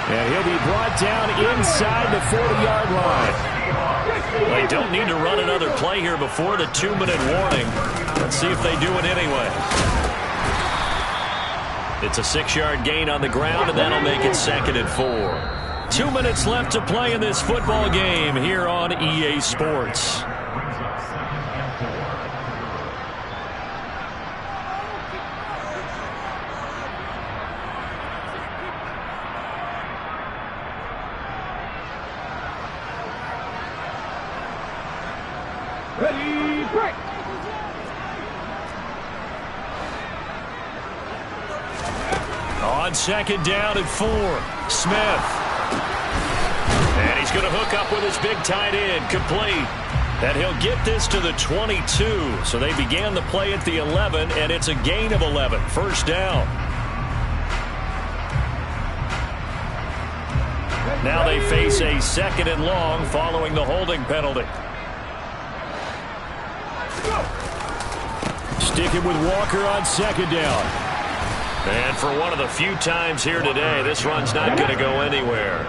And he'll be brought down inside the 40-yard line. They don't need to run another play here before the 2-minute warning. Let's see if they do it anyway. It's a 6-yard gain on the ground, and that'll make it 2nd and 4. 2 minutes left to play in this football game here on EA Sports. Ready, break. On 2nd down and 4, Smith. And he's going to hook up with his big tight end, complete. And he'll get this to the 22. So they began the play at the 11, and it's a gain of 11. First down. Now they face a 2nd and long following the holding penalty. Sticking with Walker on 2nd down. And for one of the few times here today, this run's not going to go anywhere.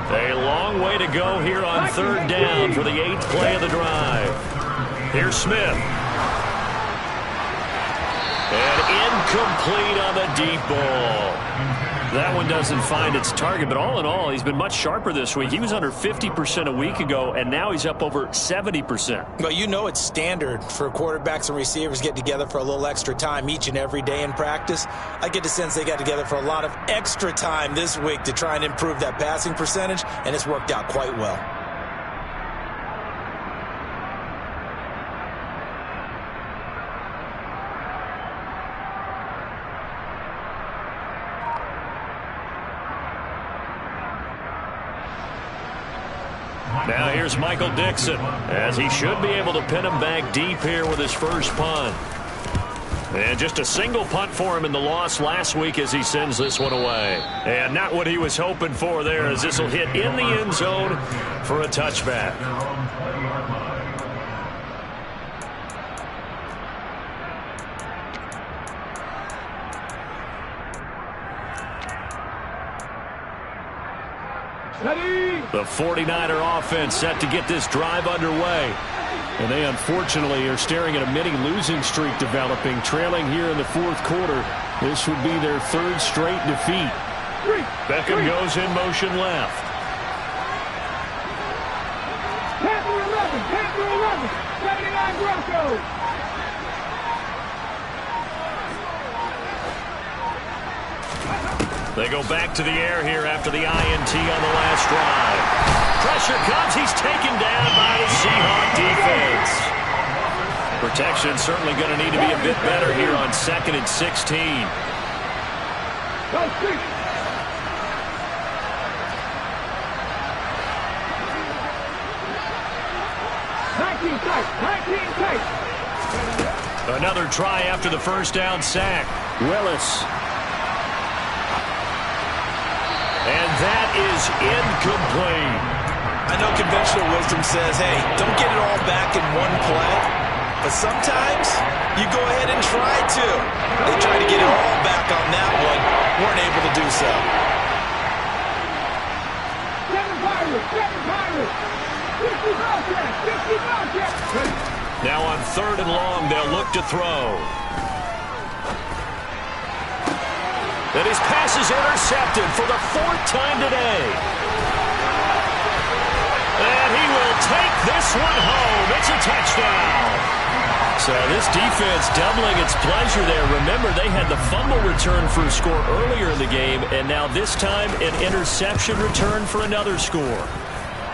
A long way to go here on 3rd down for the 8th play of the drive. Here's Smith. And incomplete on the deep ball. That one doesn't find its target, but all in all, he's been much sharper this week. He was under 50% a week ago, and now he's up over 70%. Well, you know it's standard for quarterbacks and receivers get together for a little extra time each and every day in practice. I get the sense they got together for a lot of extra time this week to try and improve that passing percentage, and it's worked out quite well. Now here's Michael Dixon, as he should be able to pin him back deep here with his first punt. And just a single punt for him in the loss last week as he sends this one away. And not what he was hoping for there, as this will hit in the end zone for a touchback. The 49er offense set to get this drive underway. And they unfortunately are staring at a mini losing streak developing, trailing here in the 4th quarter. This would be their 3rd straight defeat. Beckham goes in motion left. Panther 11, Panther 11, 79 Broncos. They go back to the air here after the INT on the last drive. Pressure comes. He's taken down by the Seahawk defense. Protection certainly going to need to be a bit better here on 2nd and 16. Another try after the first down sack. Willis. And that is incomplete. I know conventional wisdom says, hey, don't get it all back in one play. But sometimes you go ahead and try to. They tried to get it all back on that one. Weren't able to do so. Now on 3rd and long, they'll look to throw. And his pass is intercepted for the 4th time today. And he will take this one home. It's a touchdown. So this defense doubling its pleasure there. Remember, they had the fumble return for a score earlier in the game, and now this time an interception return for another score.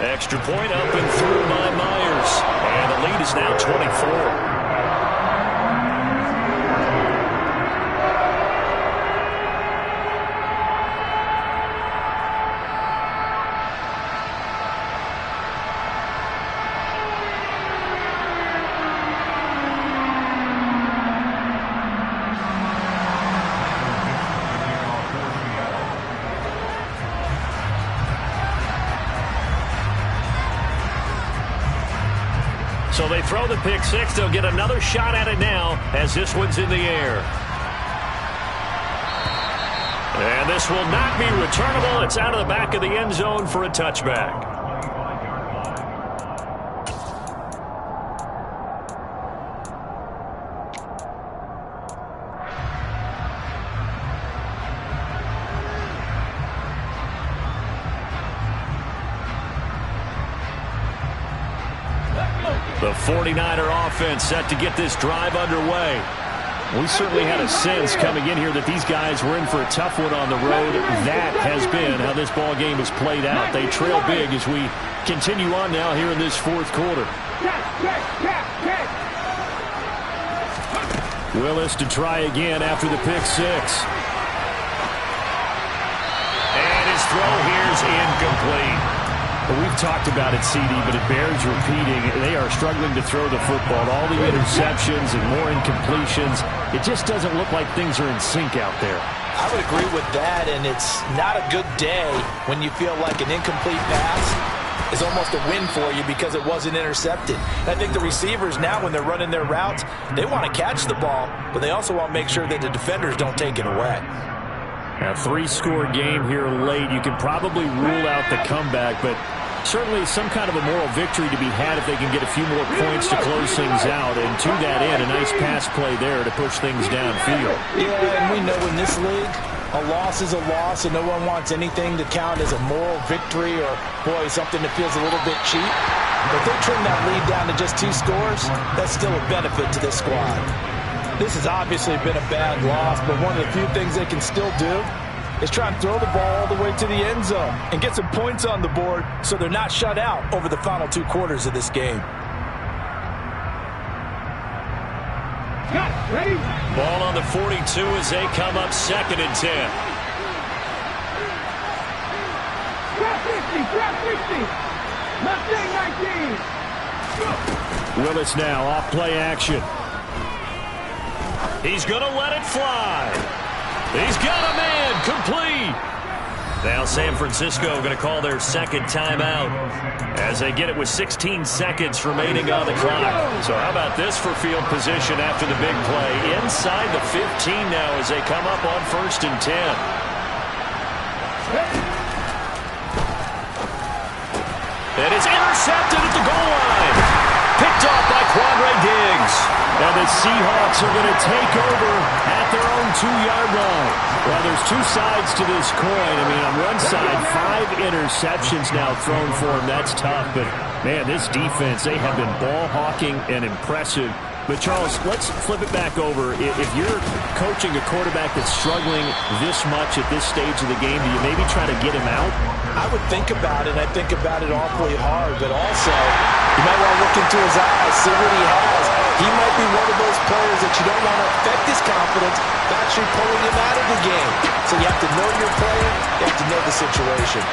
Extra point up and through by Myers. And the lead is now 24. So they throw the pick six. They'll get another shot at it now as this one's in the air. And this will not be returnable. It's out of the back of the end zone for a touchback. The 49er offense set to get this drive underway. We certainly had a sense coming in here that these guys were in for a tough one on the road. That has been how this ball game has played out. They trail big as we continue on now here in this 4th quarter. Willis to try again after the pick six. And his throw here's incomplete. We've talked about it, CD, but it bears repeating. They are struggling to throw the football. All the interceptions and more incompletions. It just doesn't look like things are in sync out there. I would agree with that, and it's not a good day when you feel like an incomplete pass is almost a win for you because it wasn't intercepted. And I think the receivers now, when they're running their routes, they want to catch the ball, but they also want to make sure that the defenders don't take it away. A 3-score game here late. You can probably rule out the comeback, but certainly some kind of a moral victory to be had if they can get a few more points to close things out. And to that end, a nice pass play there to push things downfield. Yeah, and we know in this league, a loss is a loss, and no one wants anything to count as a moral victory or, boy, something that feels a little bit cheap. But if they trim that lead down to just 2 scores, that's still a benefit to this squad. This has obviously been a bad loss, but one of the few things they can still do is try and throw the ball all the way to the end zone and get some points on the board so they're not shut out over the final 2 quarters of this game. Ready? Ball on the 42 as they come up 2nd and 10. Trap 50, trap 50. Mustang 19. Willis now off play action. He's going to let it fly. He's got a man complete. Now San Francisco going to call their 2nd timeout as they get it with 16 seconds remaining on the clock. So how about this for field position after the big play? Inside the 15 now as they come up on 1st and 10. And it's intercepted at the goal line. Picked off by Quandre Diggs. Now the Seahawks are going to take over at their own 2-yard line. Well, there's 2 sides to this coin. I mean, on one side, 5 interceptions now thrown for him. That's tough. But, man, this defense, they have been ball hawking and impressive. But, Charles, let's flip it back over. If you're coaching a quarterback that's struggling this much at this stage of the game, do you maybe try to get him out? I would think about it. I think about it awfully hard, but also you might want to look into his eyes, see what he has. He might be one of those players that you don't want to affect his confidence by actually pulling him out of the game. So you have to know your player. You have to know the situation.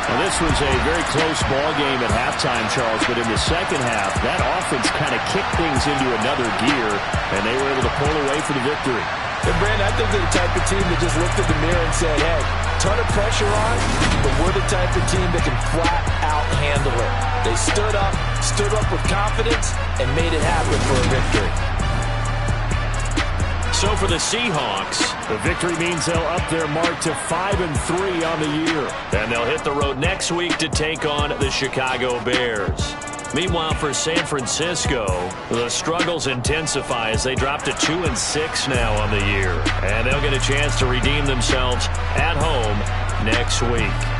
Now, this was a very close ball game at halftime, Charles, but in the second half, that offense kind of kicked things into another gear, and they were able to pull away for the victory. And, Brandon, I think they're the type of team that just looked at the mirror and said, hey, ton of pressure on, but we're the type of team that can flat out handle it. They stood up with confidence, and made it happen for a victory. So for the Seahawks, the victory means they'll up their mark to 5-3 on the year. And they'll hit the road next week to take on the Chicago Bears. Meanwhile, for San Francisco, the struggles intensify as they drop to 2-6 now on the year. And they'll get a chance to redeem themselves at home next week.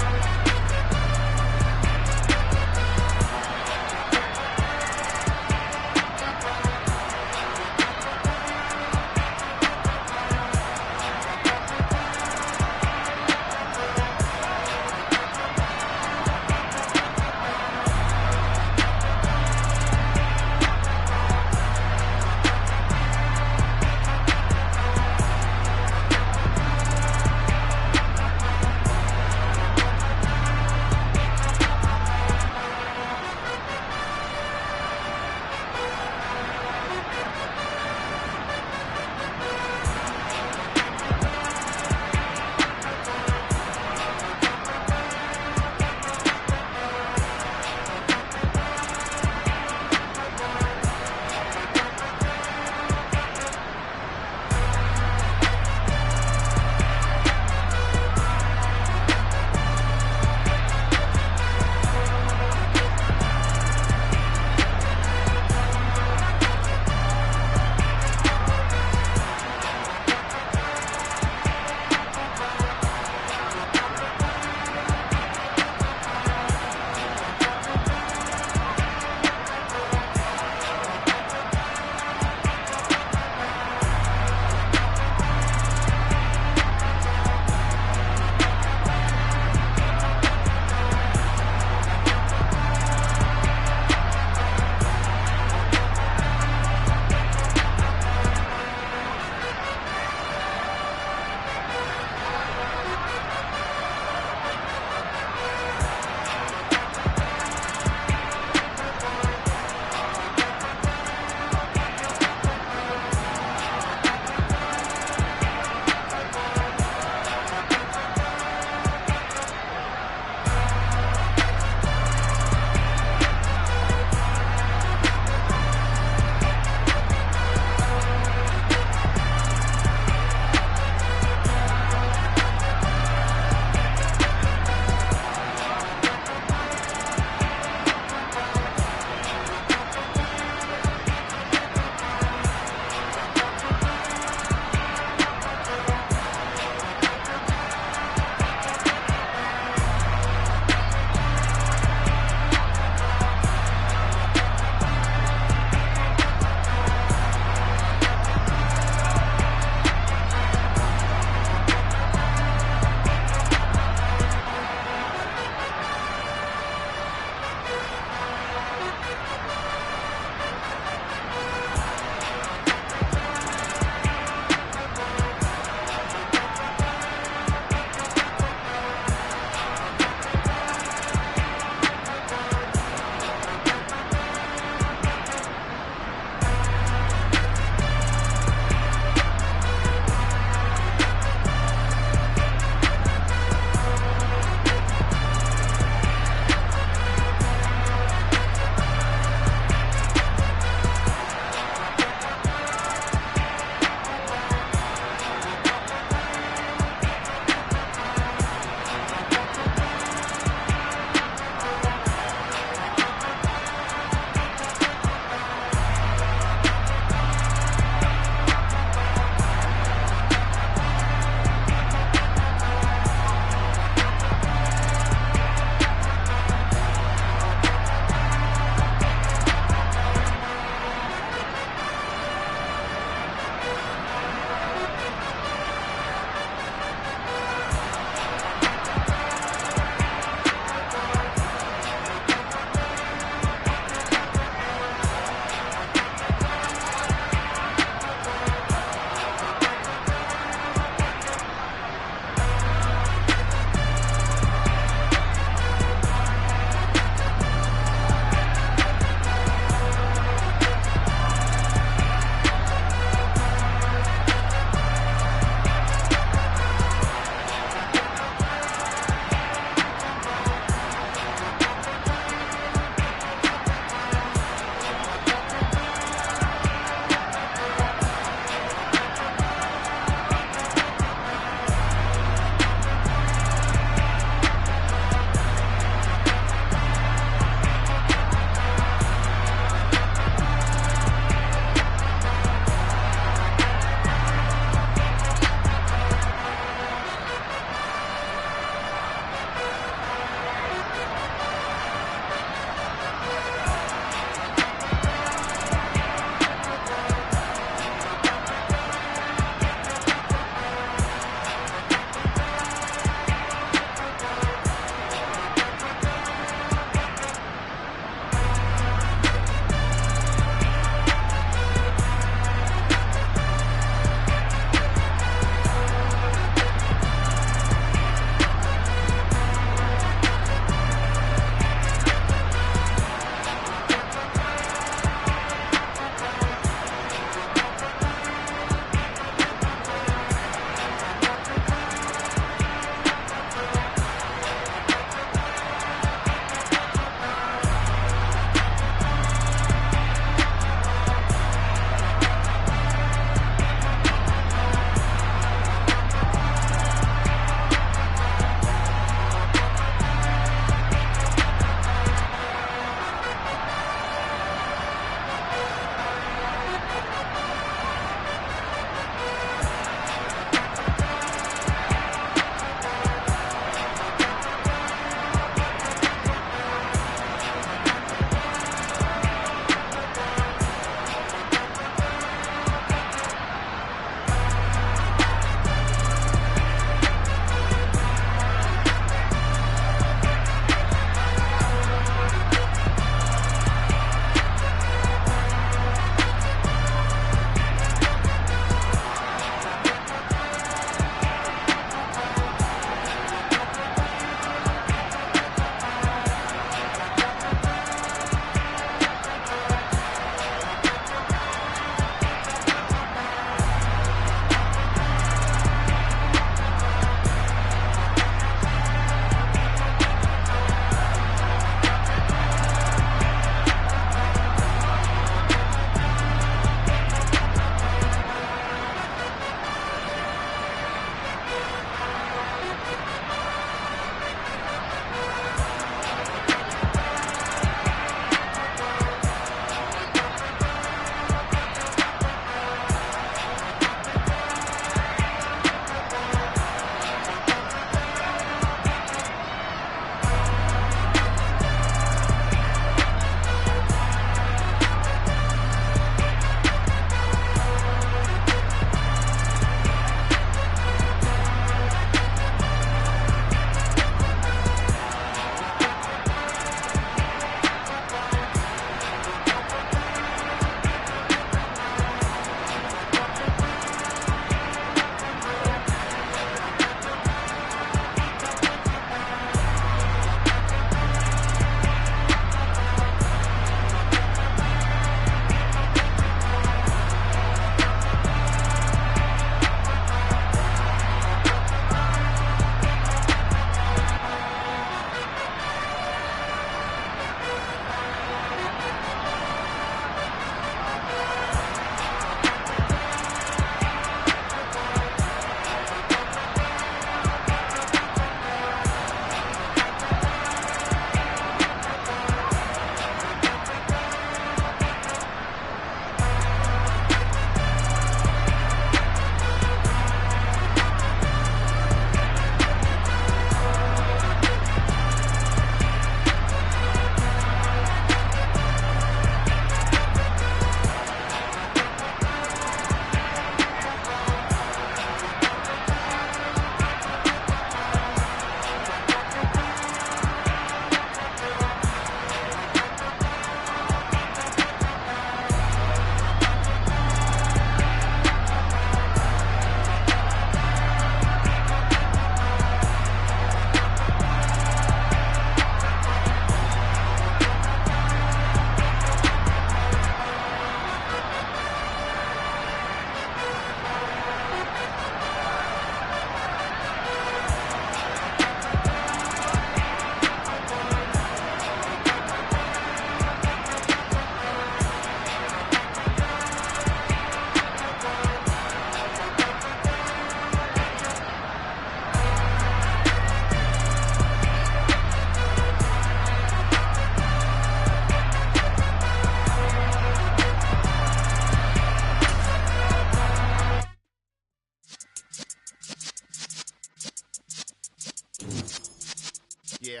Yeah.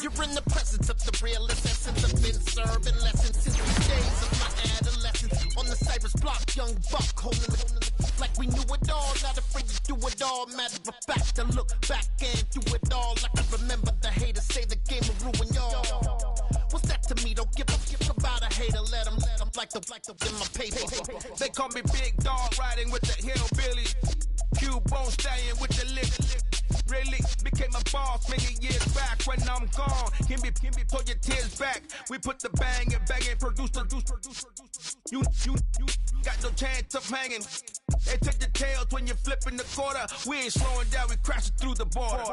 You're in the presence of the realest essence. I've been serving lessons since the days of my adolescence. On the Cypress block, young buck holding it like we knew it all. Not afraid to do it all. Matter of fact, I look back and do it all. Like I remember the haters say the game will ruin y'all. What's that to me? Don't give a about a hater. Let them like the in my paper. They call me Big Dog, riding with the hillbillies. Cubone stallion with the lick. Really became a boss many years back. When I'm gone, can be pull your tears back. We put the bang and produce. You got no chance of hanging. They take the tails when you're flipping the quarter. We ain't slowing down, we crashing through the border.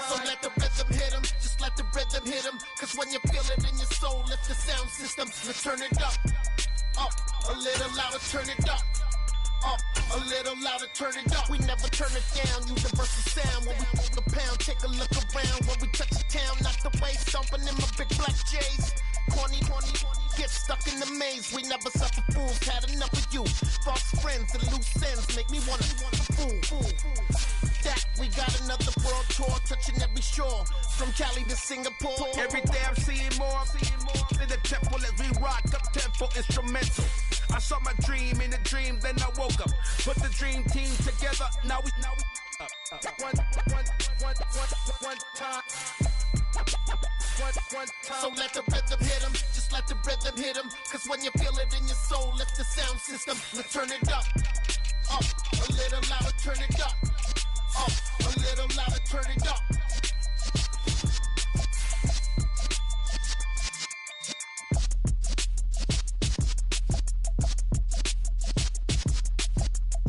So let the rhythm hit him, just let the rhythm hit him. Cause when you feel it in your soul, lift the sound system, let's turn it up. Up, a little louder, turn it up. Up, a little louder, turn it up. We never turn it down, universal sound. When we move the pound, take a look around. When we touch the town, not the way, stomping in my big black J's. Corny, get stuck in the maze. We never suffer fools, had enough of you. False friends and loose ends make me wanna fool. That we got another world tour, touching every shore, from Cali to Singapore. Every day I'm seeing more in the temple as we rock up tempo instrumental. I saw my dream in a dream, then I woke up. Put the dream team together, now we up. One time. So let the rhythm hit him, just let the rhythm hit him. Cause when you feel it in your soul, lift the sound system, let's turn it up. Up, a little louder, turn it up. Up, a little louder, turn it up.